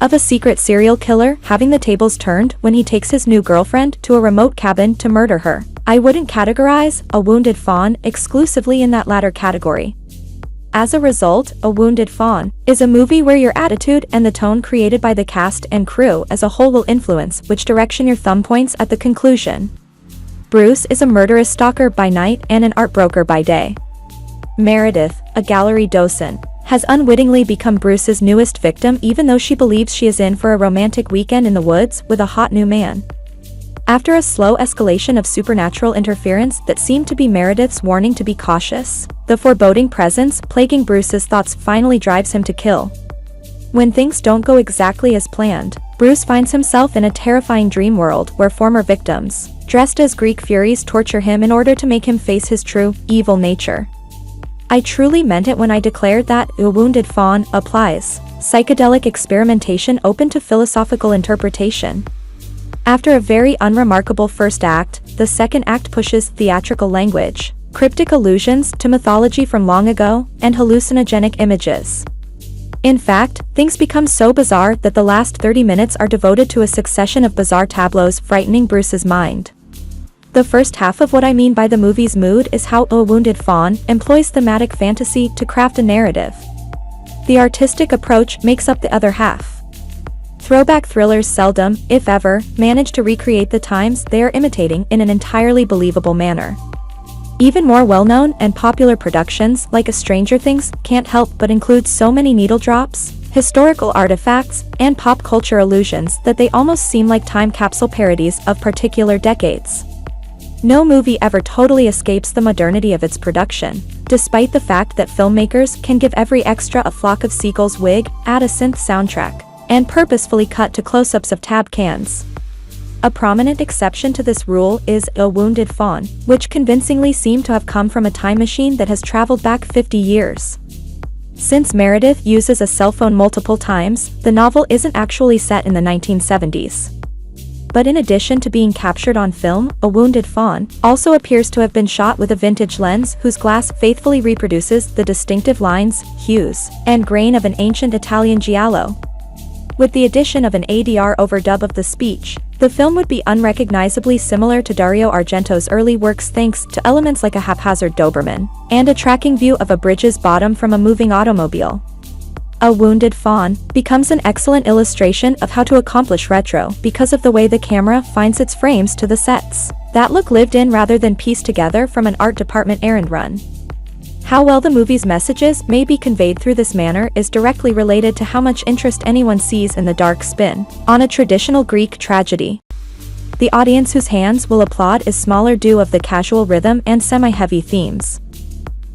of a secret serial killer having the tables turned when he takes his new girlfriend to a remote cabin to murder her. I wouldn't categorize A Wounded Fawn exclusively in that latter category. As a result, A Wounded Fawn is a movie where your attitude and the tone created by the cast and crew as a whole will influence which direction your thumb points at the conclusion. Bruce is a murderous stalker by night and an art broker by day. Meredith, a gallery docent, has unwittingly become Bruce's newest victim even though she believes she is in for a romantic weekend in the woods with a hot new man. After a slow escalation of supernatural interference that seemed to be Meredith's warning to be cautious, the foreboding presence plaguing Bruce's thoughts finally drives him to kill. When things don't go exactly as planned, Bruce finds himself in a terrifying dream world where former victims, dressed as Greek furies, torture him in order to make him face his true, evil nature. I truly meant it when I declared that A Wounded Fawn applies psychedelic experimentation open to philosophical interpretation. After a very unremarkable first act, the second act pushes theatrical language, cryptic allusions to mythology from long ago, and hallucinogenic images. In fact, things become so bizarre that the last 30 minutes are devoted to a succession of bizarre tableaus frightening Bruce's mind. The first half of what I mean by the movie's mood is how A Wounded Fawn employs thematic fantasy to craft a narrative. The artistic approach makes up the other half. Throwback thrillers seldom, if ever, manage to recreate the times they are imitating in an entirely believable manner. Even more well-known and popular productions like A Stranger Things can't help but include so many needle drops, historical artifacts, and pop culture allusions that they almost seem like time capsule parodies of particular decades. No movie ever totally escapes the modernity of its production, despite the fact that filmmakers can give every extra a flock of seagulls wig, add a synth soundtrack, and purposefully cut to close-ups of tab cans. A prominent exception to this rule is A Wounded Fawn, which convincingly seemed to have come from a time machine that has traveled back 50 years. Since Meredith uses a cell phone multiple times, the novel isn't actually set in the 1970s. But in addition to being captured on film, A Wounded Fawn also appears to have been shot with a vintage lens whose glass faithfully reproduces the distinctive lines, hues, and grain of an ancient Italian giallo. With the addition of an ADR overdub of the speech, the film would be unrecognizably similar to Dario Argento's early works thanks to elements like a haphazard Doberman and a tracking view of a bridge's bottom from a moving automobile. A Wounded Fawn becomes an excellent illustration of how to accomplish retro because of the way the camera finds its frames to the sets that look lived in rather than pieced together from an art department errand run. How well the movie's messages may be conveyed through this manner is directly related to how much interest anyone sees in the dark spin on a traditional Greek tragedy. The audience whose hands will applaud is smaller due of the casual rhythm and semi-heavy themes.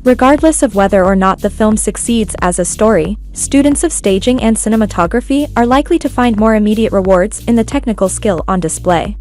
Regardless of whether or not the film succeeds as a story, students of staging and cinematography are likely to find more immediate rewards in the technical skill on display.